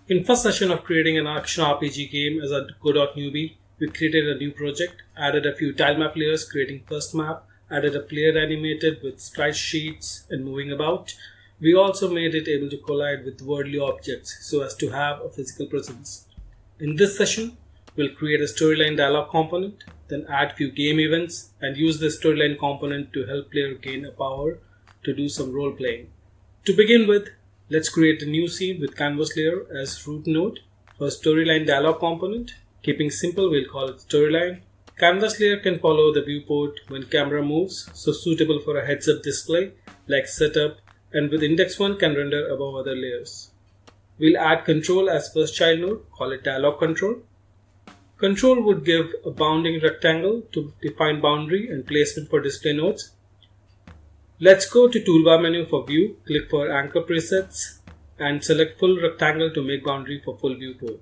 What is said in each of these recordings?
In first session of creating an action RPG game as a Godot newbie, we created a new project, added a few tile map layers, creating first map, added a player animated with SpriteSheets and moving about. We also made it able to collide with worldly objects so as to have a physical presence. In this session, we'll create a storyline dialog component, then add few game events and use the storyline component to help player gain a power to do some role playing. To begin with, let's create a new scene with canvas layer as root node for storyline dialog component. Keeping simple, we'll call it storyline. Canvas layer can follow the viewport when camera moves, so suitable for a heads-up display like setup, and with index 1 can render above other layers. We'll add control as first child node, call it dialog control. Control would give a bounding rectangle to define boundary and placement for display nodes. Let's go to toolbar menu for view, click for anchor presets and select full rectangle to make boundary for full viewport.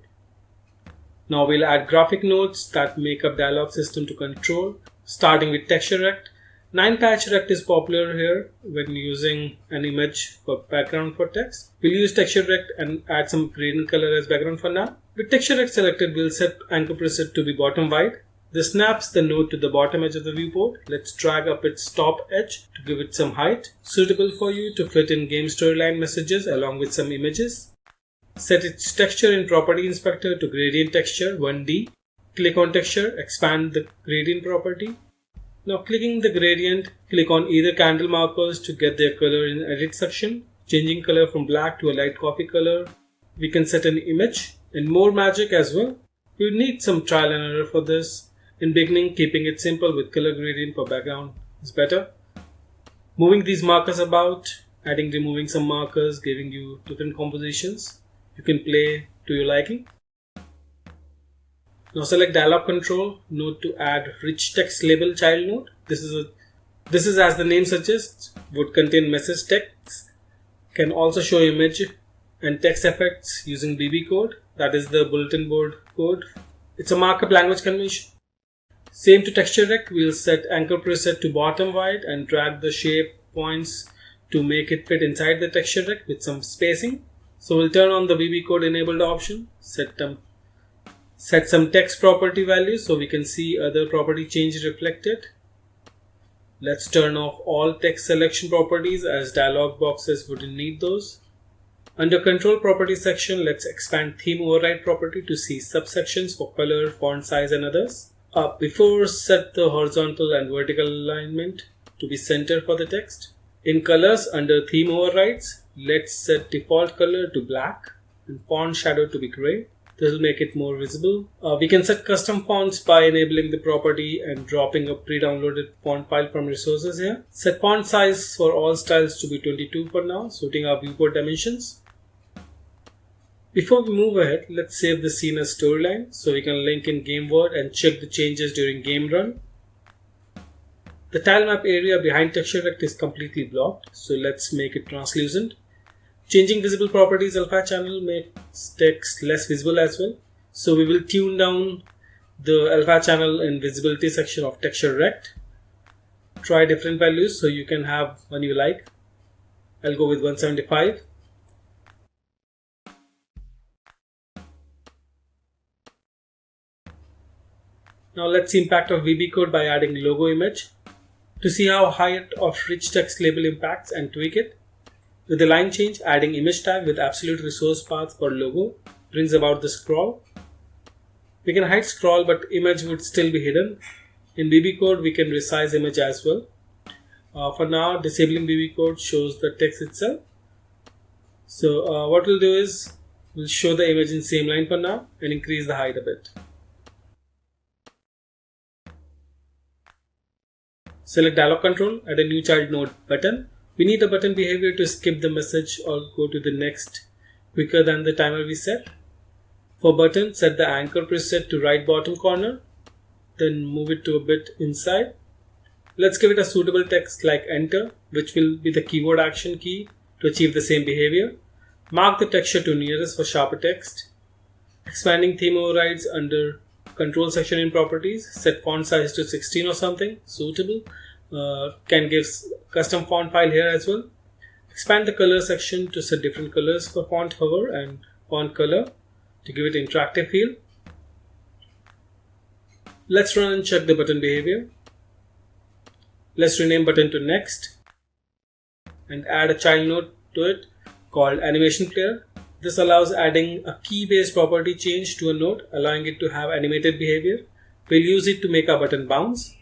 Now we'll add graphic nodes that make up dialog system to control, starting with texture rect. 9-patch rect is popular here when using an image for background for text. We'll use texture rect and add some gradient color as background for now. With texture rect selected, we'll set anchor preset to be bottom wide. This snaps the node to the bottom edge of the viewport. Let's drag up its top edge to give it some height, suitable for you to fit in game storyline messages along with some images. Set its texture in property inspector to gradient texture 1D. Click on texture, expand the gradient property. Now clicking the gradient, click on either candle markers to get their color in edit section, changing color from black to a light coffee color. We can set an image and more magic as well. You need some trial and error for this. In beginning, keeping it simple with color gradient for background is better. Moving these markers about, adding, removing some markers, giving you different compositions. You can play to your liking. Now select dialog control node to add rich text label child node. This is as the name suggests, would contain message text, can also show image and text effects using BB code, that is the bulletin board code. It's a markup language convention. Same to texture rect, we'll set anchor preset to bottom wide and drag the shape points to make it fit inside the texture rect with some spacing. So we'll turn on the BB code enabled option, set some text property values so we can see other property change reflected. Let's turn off all text selection properties as dialog boxes wouldn't need those. Under control property section, let's expand theme override property to see subsections for color, font size and others. Before, set the horizontal and vertical alignment to be center for the text. In colors under theme overrides, let's set default color to black and font shadow to be gray. This will make it more visible. We can set custom fonts by enabling the property and dropping a pre-downloaded font file from resources here. Set font size for all styles to be 22 for now, suiting our viewport dimensions. Before we move ahead, let's save the scene as storyline so we can link in game word and check the changes during game run. The tile map area behind texture rect is completely blocked, so let's make it translucent. Changing visible properties alpha channel makes text less visible as well. So we will tune down the alpha channel in visibility section of texture rect. Try different values so you can have one you like. I'll go with 175. Now let's see impact of VB code by adding logo image. To see how height of rich text label impacts and tweak it. With the line change, adding image tag with absolute resource path for logo brings about the scroll. We can hide scroll but image would still be hidden. In BB code, we can resize image as well. For now, disabling BB code shows the text itself. So what we'll do is, we'll show the image in same line for now and increase the height a bit. Select dialog control, add a new child node button. We need a button behavior to skip the message or go to the next quicker than the timer we set. For button, set the anchor preset to right bottom corner, then move it to a bit inside. Let's give it a suitable text like enter, which will be the keyword action key to achieve the same behavior. Mark the texture to nearest for sharper text. Expanding theme overrides under control section in properties, set font size to 16 or something suitable. Can give custom font file here as well. Expand the color section to set different colors for font hover and font color to give it interactive feel. Let's run and check the button behavior. Let's rename button to next and add a child node to it called AnimationPlayer. This allows adding a key-based property change to a node, allowing it to have animated behavior. We'll use it to make our button bounce.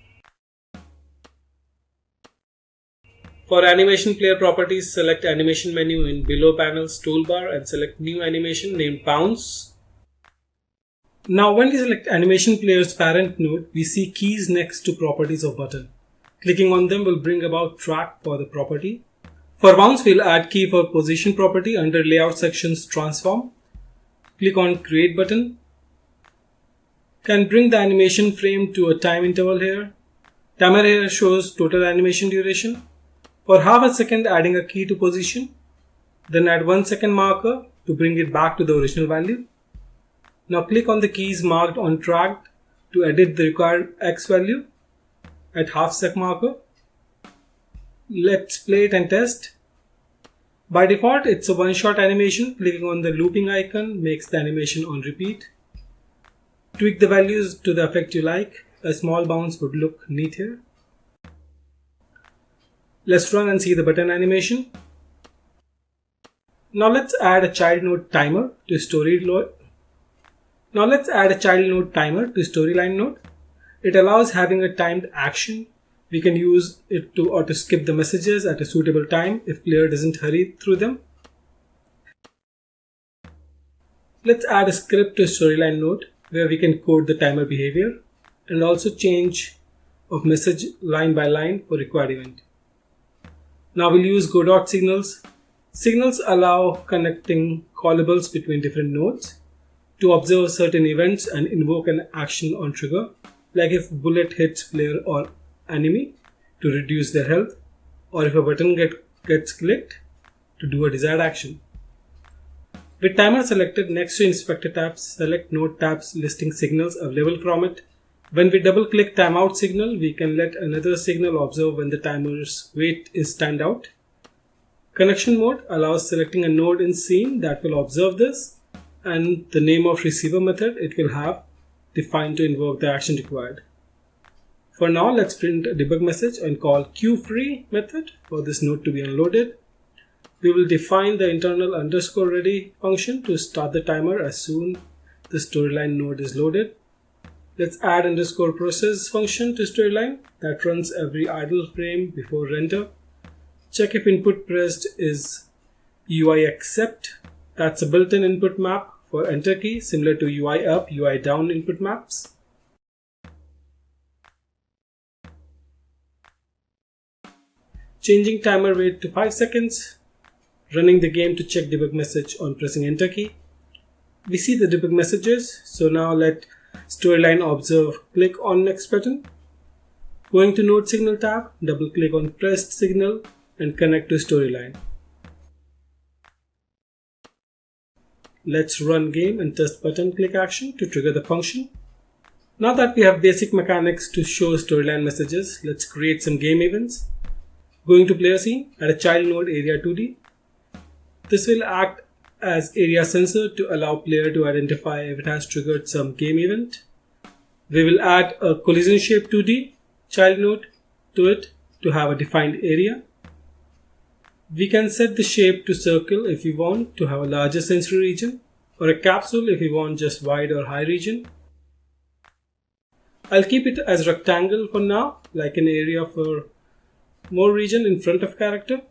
For AnimationPlayer properties, select Animation menu in below panel's toolbar and select New Animation named Bounce. Now when we select AnimationPlayer's parent node, we see keys next to properties of button. Clicking on them will bring about track for the property. For bounce, we'll add key for position property under layout section's transform. Click on create button. Can bring the animation frame to a time interval here. Timer here shows total animation duration. For half a second, adding a key to position. Then add 1 second marker to bring it back to the original value. Now click on the keys marked on track to edit the required X value at half sec marker. Let's play it and test. By default, it's a one-shot animation. Clicking on the looping icon makes the animation on repeat. Tweak the values to the effect you like. A small bounce would look neat here. Let's run and see the button animation. Now let's add a child node timer to Storyline node. It allows having a timed action. We can use it to auto skip the messages at a suitable time if player doesn't hurry through them. Let's add a script to Storyline node where we can code the timer behavior and also change of message line by line for required event. Now we'll use Godot Signals. Signals allow connecting callables between different nodes to observe certain events and invoke an action on trigger, like if bullet hits player or enemy to reduce their health, or if a button gets clicked to do a desired action. With timer selected, next to inspector tabs, select node tabs listing signals available from it. When we double click timeout signal, we can let another signal observe when the timer's wait is timed out. Connection mode allows selecting a node in scene that will observe this and the name of receiver method it will have defined to invoke the action required. For now, let's print a debug message and call queueFree method for this node to be unloaded. We will define the internal _ready function to start the timer as soon the Storyline node is loaded. Let's add _process function to Storyline that runs every idle frame before render. Check if input pressed is UI accept. That's a built-in input map for enter key similar to UI up, UI down input maps. Changing timer wait to 5 seconds. Running the game to check debug message on pressing enter key. We see the debug messages, so now let Storyline observe click on next button. Going to node signal tab, double click on pressed signal and connect to Storyline. Let's run game and test button click action to trigger the function. Now that we have basic mechanics to show Storyline messages, let's create some game events. Going to player scene, add a child node area 2D. This will act as area sensor to allow player to identify if it has triggered some game event. We will add a collision shape 2D child node to it to have a defined area. We can set the shape to circle if we want to have a larger sensory region, or a capsule if we want just wide or high region. I'll keep it as rectangle for now, like an area for more region in front of character.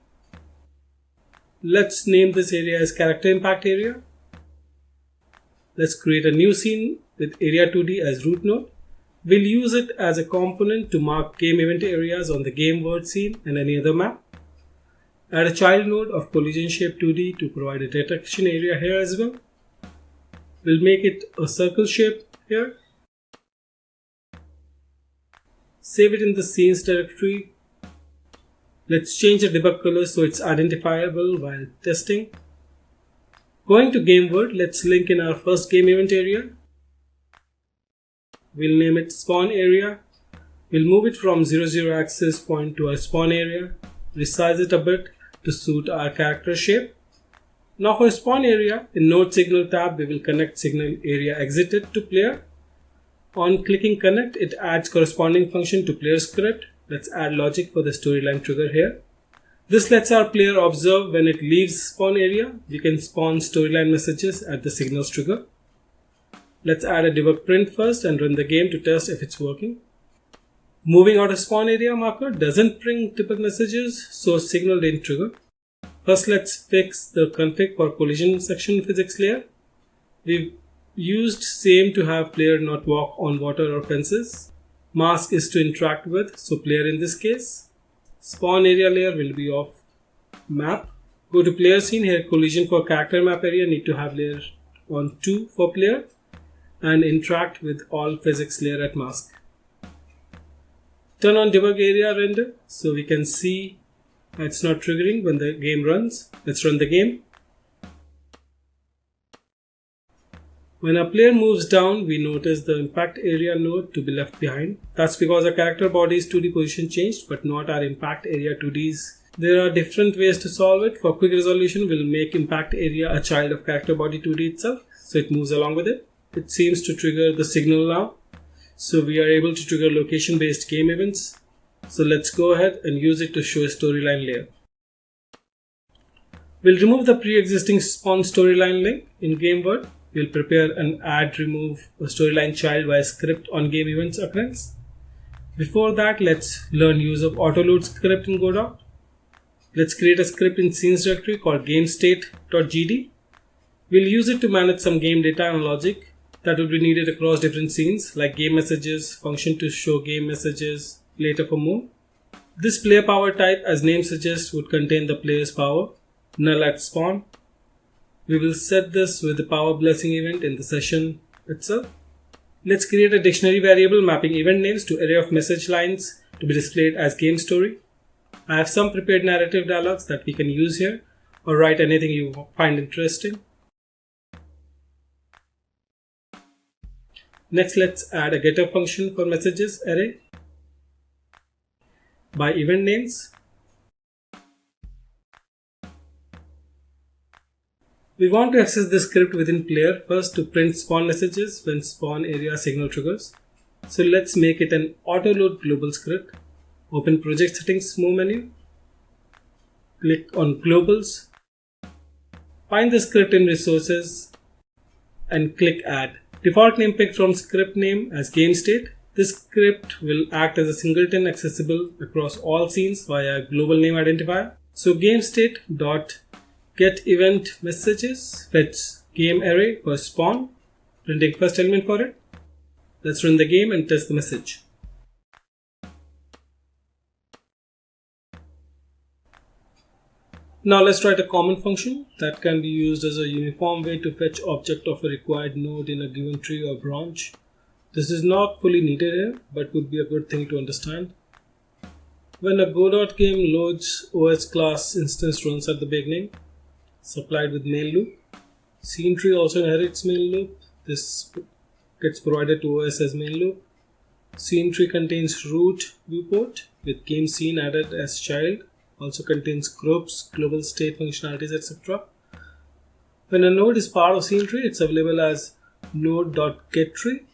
Let's name this area as character impact area. Let's create a new scene with area 2D as root node. We'll use it as a component to mark game event areas on the game world scene and any other map. Add a child node of collision shape 2D to provide a detection area here as well. We'll make it a circle shape here. Save it in the scenes directory. Let's change the debug color so it's identifiable while testing. Going to game world, let's link in our first game event area. We'll name it spawn area. We'll move it from 0, axis point to our spawn area. Resize it a bit to suit our character shape. Now for spawn area, in node signal tab, we will connect signal area exited to player. On clicking connect, it adds corresponding function to player script. Let's add logic for the storyline trigger here. This lets our player observe when it leaves spawn area. We can spawn storyline messages at the signals trigger. Let's add a debug print first and run the game to test if it's working. Moving out of spawn area marker doesn't bring debug messages, so signal didn't trigger. First, let's fix the config for collision section physics layer. We've used same to have player not walk on water or fences. Mask is to interact with, so player in this case. Spawn area layer will be of map. Go to player scene. Here collision for character map area need to have layer on 2 for player and interact with all physics layer at mask. Turn on debug area render so we can see it's not triggering when the game runs. Let's run the game. When a player moves down, we notice the impact area node to be left behind. That's because our character body's 2D position changed, but not our impact area 2Ds. There are different ways to solve it. For quick resolution, we'll make impact area a child of character body 2D itself, so it moves along with it. It seems to trigger the signal now, so we are able to trigger location-based game events. So let's go ahead and use it to show a storyline layer. We'll remove the pre-existing spawn storyline link in GameWord. We'll prepare and add remove a storyline child via script on game events occurrence. Before that, let's learn use of Autload script in Godot. Let's create a script in scenes directory called gamestate.gd. We'll use it to manage some game data and logic that will be needed across different scenes like game messages, function to show game messages later for more. This player power type, as name suggests, would contain the player's power, null at spawn. We will set this with the power blessing event in the session itself. Let's create a dictionary variable mapping event names to array of message lines to be displayed as game story. I have some prepared narrative dialogues that we can use here, or write anything you find interesting. Next, let's add a getter function for messages array by event names. We want to access this script within player first to print spawn messages when spawn area signal triggers. So let's make it an Autload global script. Open project settings more menu. Click on globals. Find the script in resources and click add. Default name picked from script name as GameState. This script will act as a singleton accessible across all scenes via global name identifier. So GameState.getEventMessages fetch game array for spawn, printing first element for it. Let's run the game and test the message. Now let's write a common function that can be used as a uniform way to fetch object of a required node in a given tree or branch. This is not fully needed here, but would be a good thing to understand. When a Godot game loads, OS class instance runs at the beginning, supplied with main loop. SceneTree also inherits main loop. This gets provided to OS as main loop. SceneTree contains root viewport with game scene added as child. Also contains groups, global state functionalities, etc. When a node is part of SceneTree, it's available as node.getTree.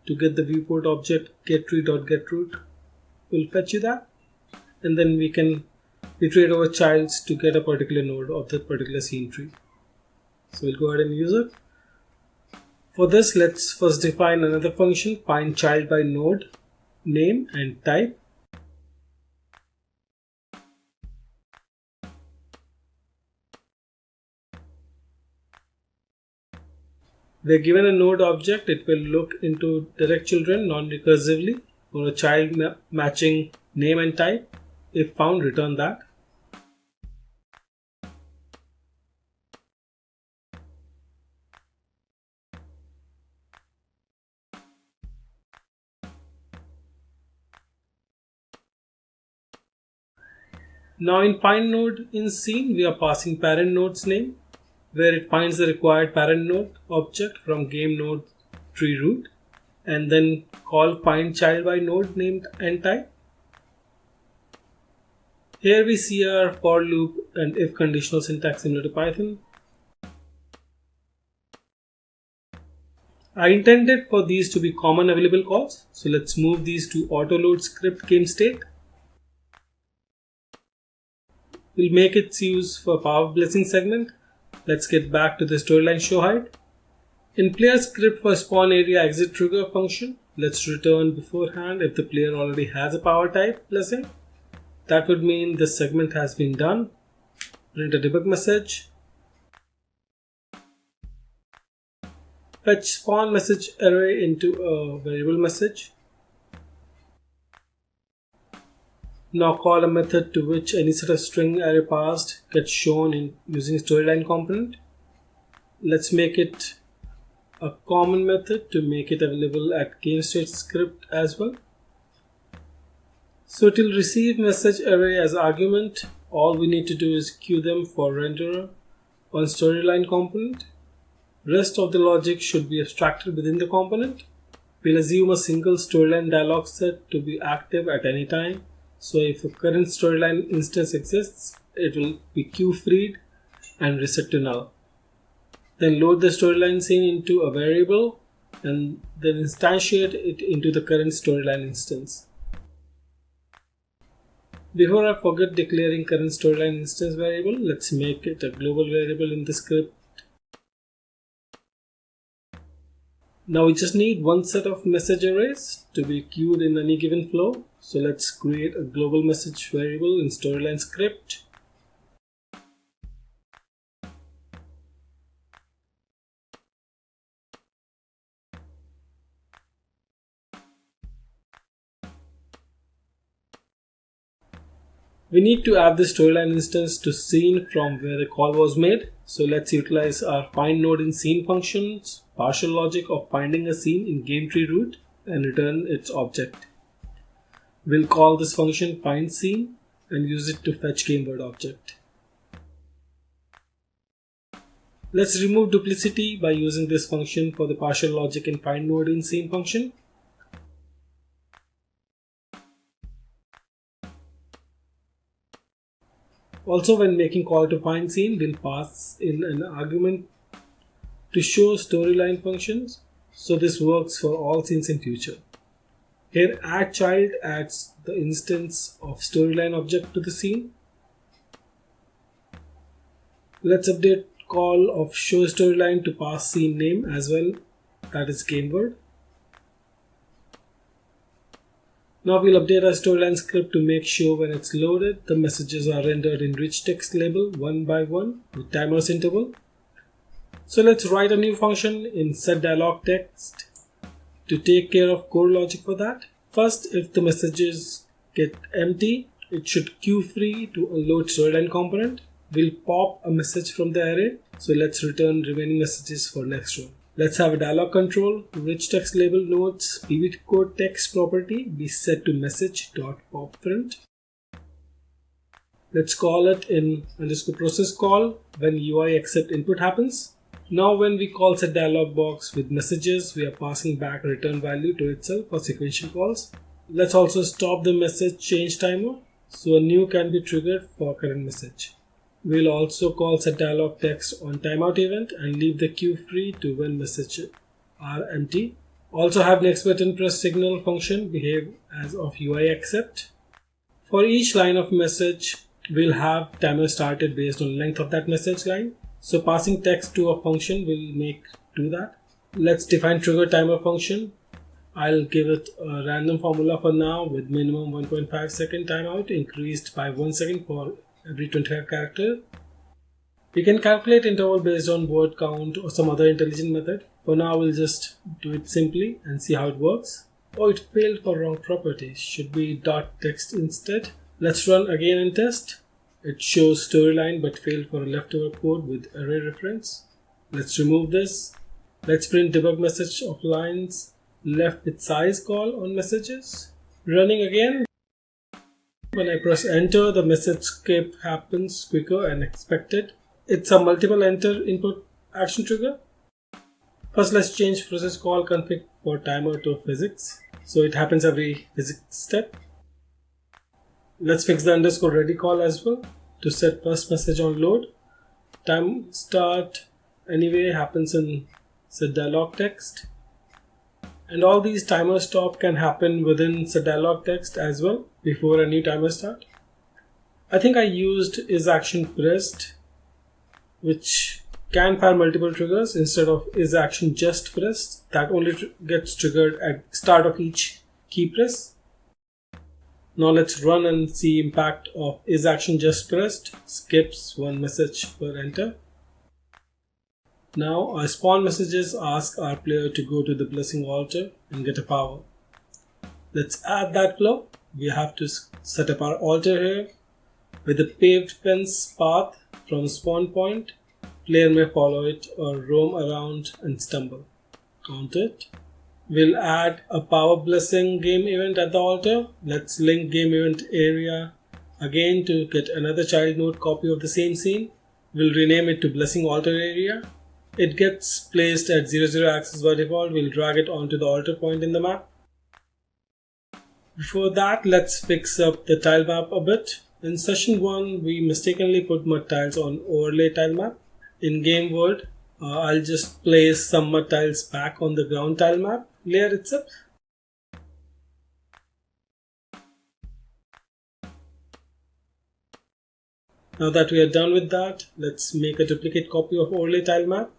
To get the viewport object, getTree.getRoot will fetch you that. And then we can iterate over childs to get a particular node of that particular scene tree. So we'll go ahead and use it. For this, let's first define another function, find child by node, name and type. We're given a node object, it will look into direct children non-recursively for a child matching name and type. If found, return that. Now in find node in scene, we are passing parent node's name, where it finds the required parent node object from game node tree root, and then call find child by node name and type. Here we see our for loop and if conditional syntax similar to Python. I intended for these to be common available calls, so let's move these to Autload script game state. We'll make its use for power blessing segment. Let's get back to the storyline show hide. In player script for spawn area exit trigger function, let's return beforehand if the player already has a power type blessing. That would mean this segment has been done. Print a debug message. Fetch spawn message array into a variable message. Now call a method to which any set of string array passed gets shown in using storyline component. Let's make it a common method to make it available at GameState script as well. So it will receive message array as argument. All we need to do is queue them for renderer on storyline component. Rest of the logic should be abstracted within the component. We'll assume a single storyline dialog set to be active at any time. So if a current storyline instance exists, it will be queue freed and reset to null. Then load the storyline scene into a variable and then instantiate it into the current storyline instance. Before I forget declaring current storyline instance variable, let's make it a global variable in the script. Now we just need one set of message arrays to be queued in any given flow. So let's create a global message variable in storyline script. We need to add the storyline instance to scene from where the call was made. So let's utilize our find node in scene function's partial logic of finding a scene in game tree root and return its object. We'll call this function find scene and use it to fetch game word object. Let's remove duplicity by using this function for the partial logic in find node in scene function. Also, when making call to find scene, we'll pass in an argument to show storyline functions. So this works for all scenes in future. Here add child adds the instance of storyline object to the scene. Let's update call of show storyline to pass scene name as well, that is game word. Now we'll update our storyline script to make sure when it's loaded, the messages are rendered in rich text label one by one with timers interval. So let's write a new function in setDialogText to take care of core logic for that. First, if the messages get empty, it should queue free to unload storyline component. We'll pop a message from the array. So let's return remaining messages for next row. Let's have a dialog control, rich text label nodes, pvcode text property be set to message.popprint. Let's call it in _process call when UI accept input happens. Now when we call setDialogBox with messages, we are passing back return value to itself for sequential calls. Let's also stop the message change timer so a new can be triggered for current message. We'll also call setDialogText on timeout event and leave the queue free to when messages are empty. Also have next button press signal function behave as of UI accept. For each line of message, we'll have timer started based on length of that message line. So passing text to a function will do that. Let's define trigger timer function. I'll give it a random formula for now with minimum 1.5 second timeout increased by 1 second for every 25 character. We can calculate interval based on word count or some other intelligent method. For now, we'll just do it simply and see how it works. Oh, it failed for wrong properties. Should be .text instead. Let's run again and test. It shows storyline but failed for a leftover code with array reference. Let's remove this. Let's print debug message of lines left with size call on messages. Running again. When I press enter, the message skip happens quicker and expected. It's a multiple enter input action trigger. First, let's change process call config for timer to physics. So it happens every physics step. Let's fix the underscore ready call as well to set first message on load. Time start anyway happens in setDialogText. And all these timer stop can happen within the dialog text as well before a new timer start. I think I used isActionPressed, which can fire multiple triggers instead of isActionJustPressed that only gets triggered at start of each key press. Now let's run and see impact of isActionJustPressed. Skips one message per enter. Now our spawn messages ask our player to go to the blessing altar and get a power. Let's add that flow. We have to set up our altar here. With a paved fence path from spawn point, player may follow it or roam around and stumble onto it. We'll add a power blessing game event at the altar. Let's link game event area again to get another child node copy of the same scene. We'll rename it to blessing altar area. It gets placed at 0, axis by default. We'll drag it onto the altar point in the map. Before that, let's fix up the tile map a bit. In session 1, we mistakenly put mud tiles on overlay tile map. In game world, I'll just place some mud tiles back on the ground tile map layer itself. Now that we are done with that, let's make a duplicate copy of overlay tile map.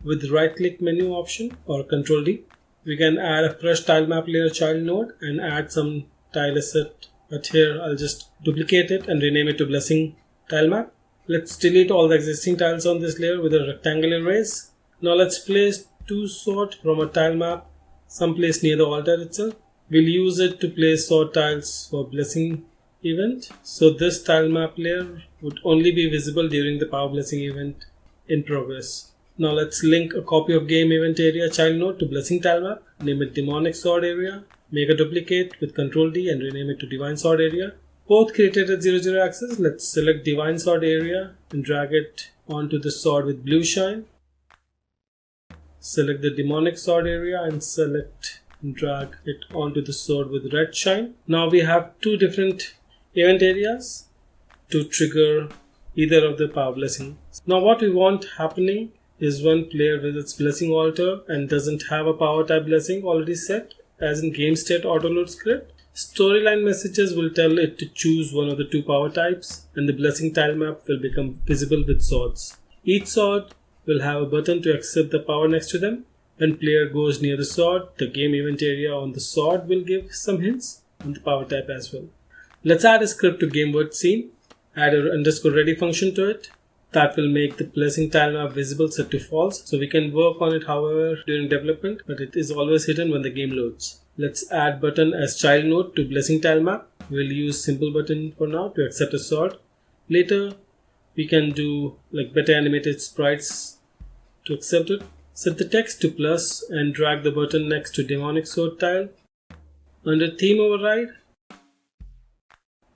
With right click menu option or Ctrl D, we can add a fresh tile map layer child node and add some Tileset. But here I'll just duplicate it and rename it to blessing tile map. Let's delete all the existing tiles on this layer with a rectangle erase. Now let's place 2 sword from a tile map someplace near the altar itself. We'll use it to place sword tiles for blessing event. So this tile map layer would only be visible during the power blessing event in progress. Now let's link a copy of game event area child node to blessing tile map. Name it demonic sword area. Make a duplicate with Ctrl D and rename it to divine sword area. Both created at 0, axis. Let's select divine sword area and drag it onto the sword with blue shine. Select the demonic sword area and select and drag it onto the sword with red shine. Now we have 2 different event areas to trigger either of the power blessings. Now what we want happening is when player visits blessing altar and doesn't have a power type blessing already set, as in game state Autload script, Storyline Messages will tell it to choose one of the 2 power types and the blessing tile map will become visible with swords. Each sword will have a button to accept the power next to them. When player goes near the sword, the game event area on the sword will give some hints on the power type as well. Let's add a script to game word scene. Add a _ready function to it. That will make the blessing tile map visible set to false, so we can work on it however during development, but it is always hidden when the game loads. Let's add button as child node to blessing tile map. We'll use simple button for now to accept a sword. Later we can do like better animated sprites to accept it. Set the text to plus and drag the button next to demonic sword tile. Under theme override,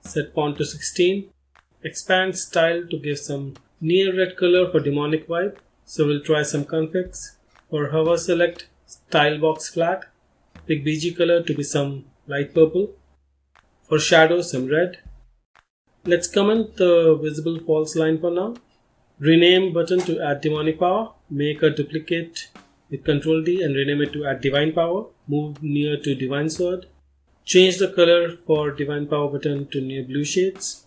set font to 16. Expand style to give some near red color for demonic vibe. So we'll try some configs. For hover, select style box flat. Pick BG color to be some light purple. For shadow, some red. Let's comment the visible false line for now. Rename button to add demonic power. Make a duplicate with Ctrl D and rename it to add divine power. Move near to divine sword. Change the color for divine power button to near blue shades.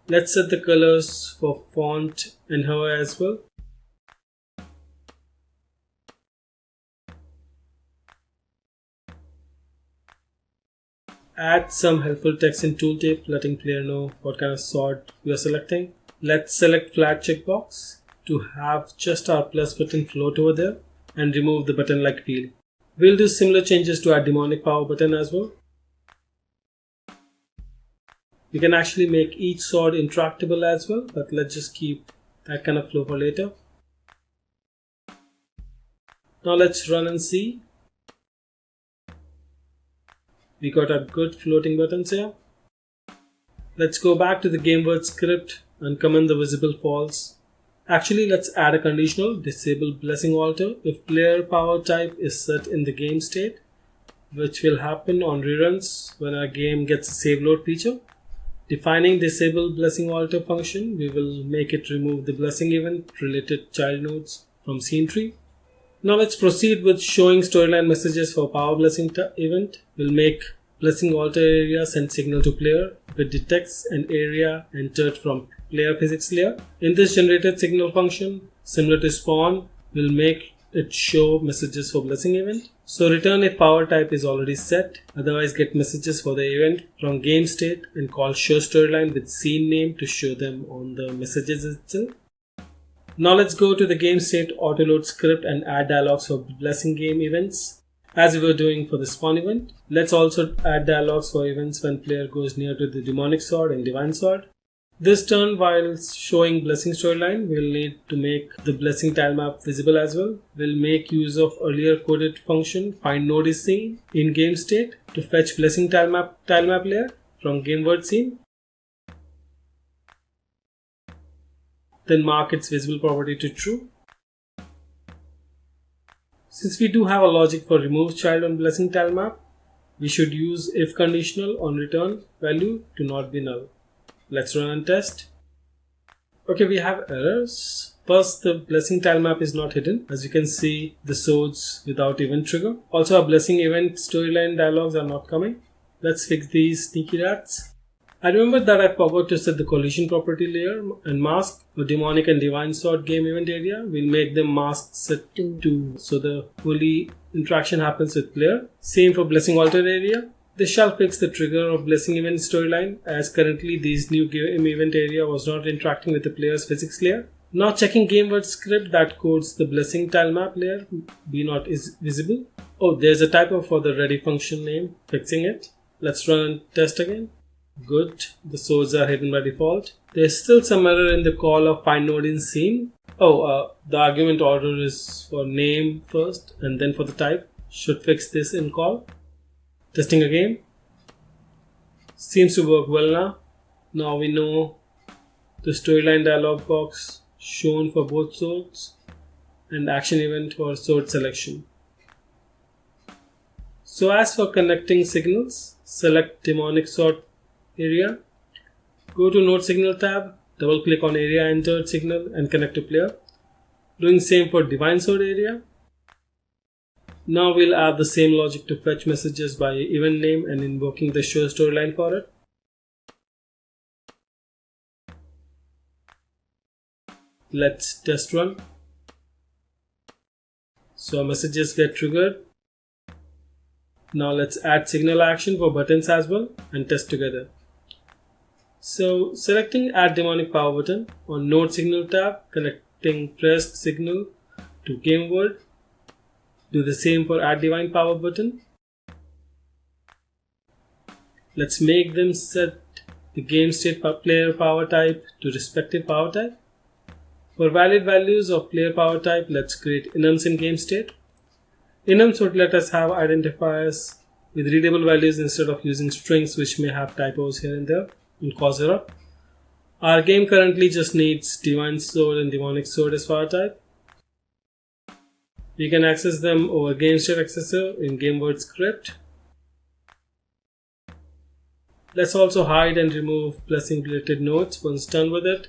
Let's set the colors for font and hover as well. Add some helpful text in tooltip, letting player know what kind of sword we are selecting. Let's select flat checkbox to have just our plus button float over there and remove the button like peel. We'll do similar changes to our demonic power button as well. We can actually make each sword interactable as well, but let's just keep that kind of flow for later. Now let's run and see. We got our good floating buttons here. Let's go back to the game word script and comment the visible false. Actually, let's add a conditional disable blessing altar if player power type is set in the game state, which will happen on reruns when our game gets a save load feature. Defining disable blessing altar function, we will make it remove the blessing event related child nodes from SceneTree. Now let's proceed with showing storyline messages for power blessing event. We'll make blessing alter area send signal to player if it detects an area entered from player physics layer. In this generated signal function, similar to spawn, we'll make it show messages for blessing event. So return if power type is already set, otherwise get messages for the event from game state and call show storyline with scene name to show them on the messages itself. Now let's go to the game state Autload script and add dialogues for blessing game events as we were doing for the spawn event. Let's also add dialogues for events when player goes near to the demonic sword and divine sword. This turn, while showing blessing storyline, we'll need to make the blessing tile map visible as well. We'll make use of earlier coded function find node is scene in game state to fetch blessing tile map layer from game word scene. Then mark its visible property to true. Since we do have a logic for remove child on blessing tile map, we should use if conditional on return value to not be null. Let's run and test. Okay, we have errors. First, the blessing tile map is not hidden. As you can see, the swords without event trigger. Also, our blessing event storyline dialogues are not coming. Let's fix these sneaky rats. I remember that I forgot to set the collision property layer and mask for demonic and divine sword game event area. We'll make them mask set to 2 so the only interaction happens with player. Same for blessing alter area. This shall fix the trigger of blessing event storyline as currently this new game event area was not interacting with the player's physics layer. Now checking game word script that codes the blessing tile map layer be not is visible. Oh, there's a typo for the ready function name, fixing it. Let's run and test again. Good, the swords are hidden by default. There's still some error in the call of find node in scene. The argument order is for name first and then for the type. Should fix this in call. Testing again. Seems to work well now. Now we know the storyline dialog box shown for both swords and action event for sword selection. So as for connecting signals, select demonic sword area. Go to node signal tab, double click on area entered signal and connect to player. Doing same for divine sword area. Now we'll add the same logic to fetch messages by event name and invoking the show storyline for it. Let's test run. So our messages get triggered. Now let's add signal action for buttons as well and test together. So selecting add demonic power button on node signal tab, connecting pressed signal to game word. Do the same for add divine power button. Let's make them set the game state player power type to respective power type. For valid values of player power type, let's create enums in game state. Enums would let us have identifiers with readable values instead of using strings which may have typos here and there and cause error. Our game currently just needs divine sword and demonic sword as power type. We can access them over game state accessor in game word script. Let's also hide and remove blessing related nodes once done with it.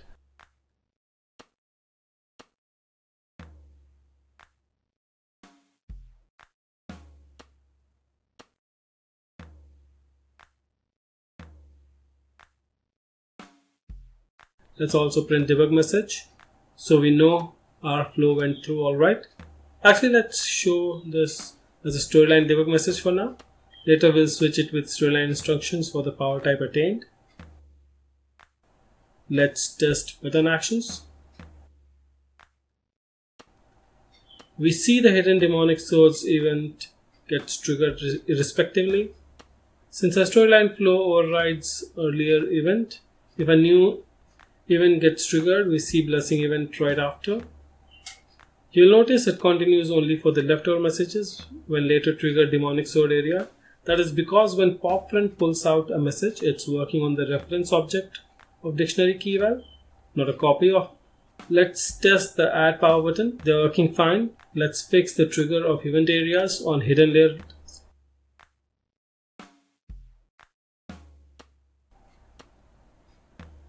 Let's also print debug message so we know our flow went through alright. Actually, let's show this as a storyline debug message for now. Later we'll switch it with storyline instructions for the power type attained. Let's test button actions. We see the hidden demonic swords event gets triggered irrespectively. Since our storyline flow overrides earlier event, if a new event gets triggered, we see blessing event right after. You'll notice it continues only for the leftover messages when later triggered demonic sword area. That is because when popfriend pulls out a message, it's working on the reference object of dictionary key eval, not a copy of. Let's test the add power button. They're working fine. Let's fix the trigger of event areas on hidden layer.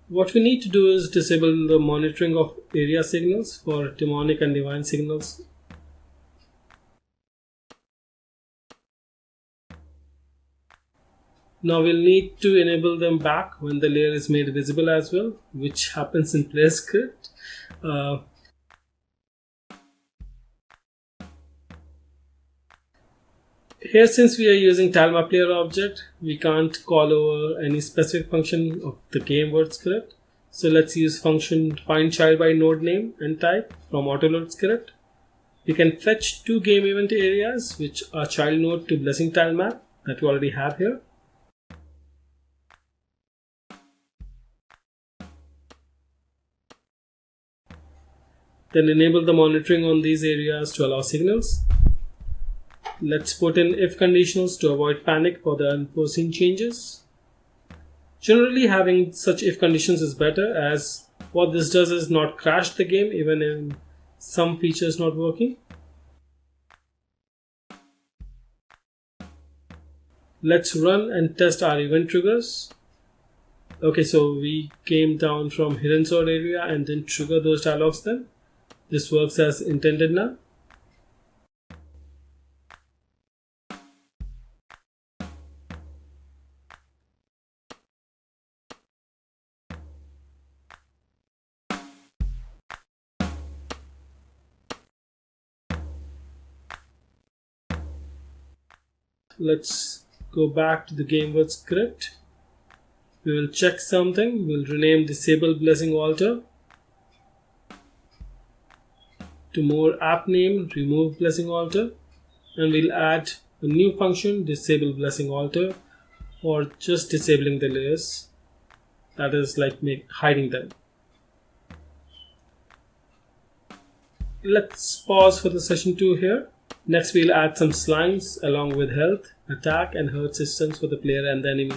What we need to do is disable the monitoring of area signals for demonic and divine signals. Now we'll need to enable them back when the layer is made visible as well, which happens in player script. Here, since we are using TileMapPlayer object, we can't call over any specific function of the game word script. So let's use function findChild by node name and type from Autload script. We can fetch two game event areas, which are child node to blessing tile map that we already have here. Then enable the monitoring on these areas to allow signals. Let's put in if conditionals to avoid panic for the unforeseen changes. Generally, having such if conditions is better, as what this does is not crash the game even in some features not working. Let's run and test our event triggers. Okay, so we came down from hidden sword area and didn't trigger those dialogues then. This works as intended now. Let's go back to the game word script. We will check something. We'll rename disable blessing altar to more app name remove blessing altar, and we'll add a new function disable blessing altar for just disabling the layers, that is like hiding them. Let's pause for the session 2 here. Next we'll add some slimes along with health, attack and hurt systems for the player and the enemy.